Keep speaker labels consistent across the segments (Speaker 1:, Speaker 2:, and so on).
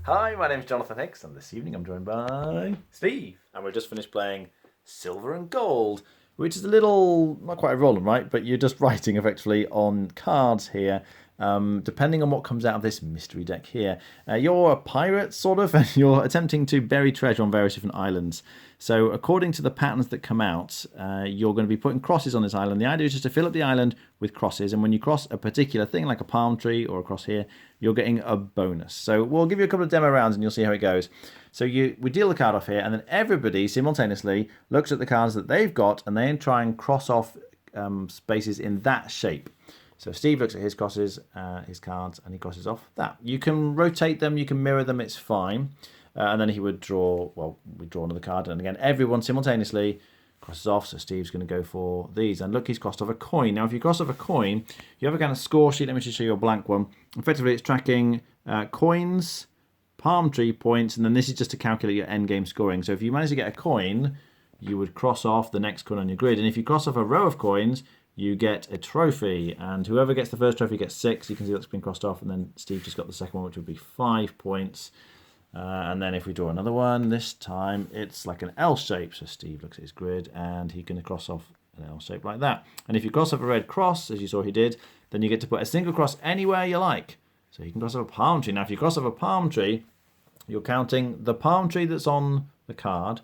Speaker 1: Hi, my name is Jonathan Hicks, and this evening I'm joined by Steve. And we've just finished playing Silver and Gold, which is a little, not quite a roll and write, but you're just writing effectively on cards here, depending on what comes out of this mystery deck here. You're a pirate, sort of, and you're attempting to bury treasure on various different islands. So according to the patterns that come out, you're going to be putting crosses on this island. The idea is just to fill up the island with crosses, and when you cross a particular thing, like a palm tree or a cross here, you're getting a bonus. So we'll give you a couple of demo rounds and you'll see how it goes. So we deal the card off here, and then everybody simultaneously looks at the cards that they've got, and they try and cross off spaces in that shape. So Steve looks at his crosses, his cards, and he crosses off that. You can rotate them, you can mirror them, it's fine. And then he would draw, well, we draw another card, and again, everyone simultaneously crosses off. So Steve's going to go for these, and look, he's crossed off a coin. Now, if you cross off a coin, you have a kind of score sheet. Let me just show you a blank one. Effectively, it's tracking coins, palm tree points, and then this is just to calculate your end game scoring. So if you manage to get a coin, you would cross off the next coin on your grid, and if you cross off a row of coins, you get a trophy, and whoever gets the first trophy gets 6. You can see that's been crossed off, and then Steve just got the second one, which would be 5 points. And then if we draw another one, this time it's like an L shape. So Steve looks at his grid, and he's going to cross off an L shape like that. And if you cross off a red cross, as you saw he did, then you get to put a single cross anywhere you like. So you can cross off a palm tree. Now, if you cross off a palm tree, you're counting the palm tree that's on the card,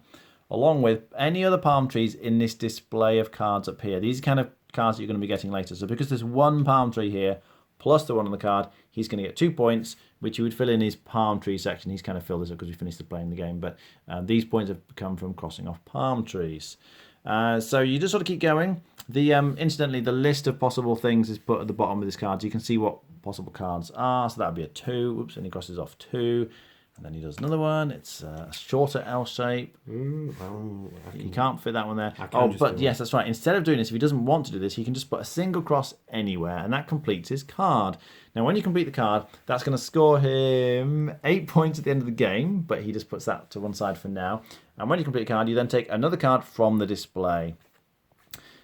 Speaker 1: along with any other palm trees in this display of cards up here. These are kind of cards that you're going to be getting later. So because there's one palm tree here, plus the one on the card, he's going to get 2 points, which he would fill in his palm tree section. He's kind of filled this up because we finished playing the game, but these points have come from crossing off palm trees. So you just sort of keep going. Incidentally, the list of possible things is put at the bottom of this card, so you can see what possible cards are. So that would be a 2. Oops, and he crosses off 2. And then he does another one. It's a shorter L shape. You can't fit that one there. Oh, but yes, that's right. Instead of doing this, if he doesn't want to do this, he can just put a single cross anywhere, and that completes his card. Now, when you complete the card, that's going to score him 8 points at the end of the game, but he just puts that to one side for now. And when you complete a card, you then take another card from the display.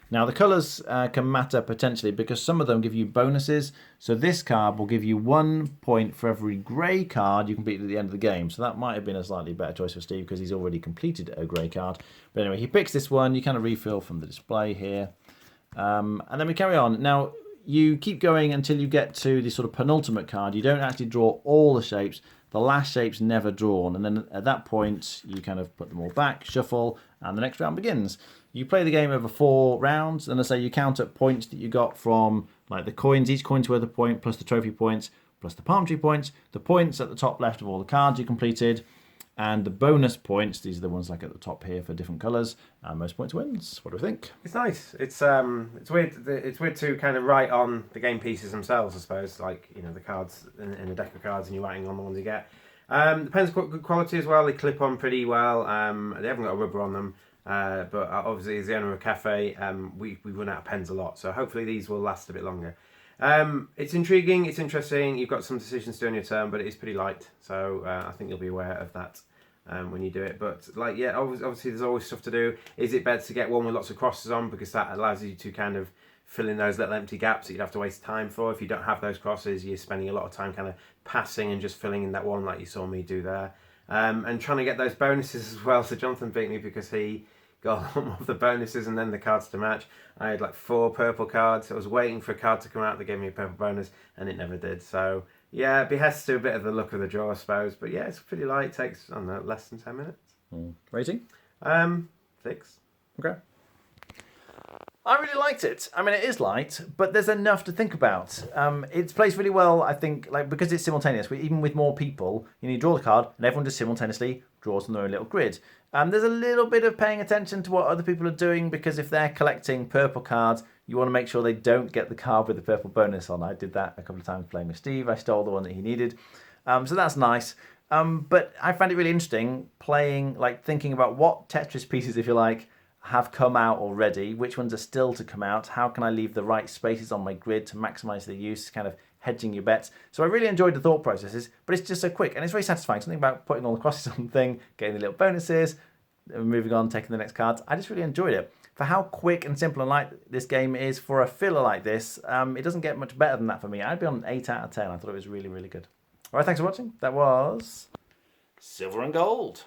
Speaker 1: Now, the colours can matter potentially because some of them give you bonuses. So this card will give you 1 point for every grey card you complete at the end of the game. So that might have been a slightly better choice for Steve because he's already completed a grey card. But anyway, he picks this one. You kind of refill from the display here. And then we carry on. Now, you keep going until you get to the sort of penultimate card. You don't actually draw all the shapes. The last shape's never drawn. And then at that point, you kind of put them all back, shuffle, and the next round begins. You play the game over 4 rounds, and I say you count up points that you got from like the coins. Each coin's worth a point, plus the trophy points, plus the palm tree points, the points at the top left of all the cards you completed, and the bonus points. These are the ones like at the top here for different colours. And most points wins. What do we think?
Speaker 2: It's nice. It's weird. It's weird to kind of write on the game pieces themselves, I suppose. Like, you know, the cards in a deck of cards, and you're writing on the ones you get. The pens are good quality as well. They clip on pretty well. They haven't got a rubber on them. But obviously, as the owner of a cafe, we run out of pens a lot. So hopefully these will last a bit longer. It's intriguing. It's interesting. You've got some decisions to do on your turn, but it is pretty light. So I think you'll be aware of that when you do it. But like, yeah, obviously there's always stuff to do. Is it better to get one with lots of crosses on because that allows you to kind of fill in those little empty gaps that you'd have to waste time for? If you don't have those crosses, you're spending a lot of time kind of passing and just filling in that one like you saw me do there. And trying to get those bonuses as well. So Jonathan beat me because he got a lot more of the bonuses and then the cards to match. I had like 4 purple cards. I was waiting for a card to come out that gave me a purple bonus, and it never did. So yeah, it behests to a bit of the luck of the draw, I suppose. But yeah, it's pretty light. It takes, I don't know, less than 10 minutes.
Speaker 1: Rating?
Speaker 2: 6.
Speaker 1: Okay. I really liked it. I mean, it is light, but there's enough to think about. It's placed really well, I think, like because it's simultaneous. Even with more people, you draw the card, and everyone just simultaneously draws on their own little grid. There's a little bit of paying attention to what other people are doing because if they're collecting purple cards, you want to make sure they don't get the card with the purple bonus on. I did that a couple of times playing with Steve. I stole the one that he needed. So that's nice. But I found it really interesting playing, like thinking about what Tetris pieces, if you like, have come out already, which ones are still to come out, how can I leave the right spaces on my grid to maximise the use, kind of hedging your bets. So I really enjoyed the thought processes, but it's just so quick and it's very satisfying. Something about putting all the crosses on the thing, getting the little bonuses, moving on, taking the next cards. I just really enjoyed it. For how quick and simple and light this game is for a filler like this, it doesn't get much better than that for me. I'd be on an 8 out of 10. I thought it was really, really good. All right, thanks for watching. That was Silver and Gold.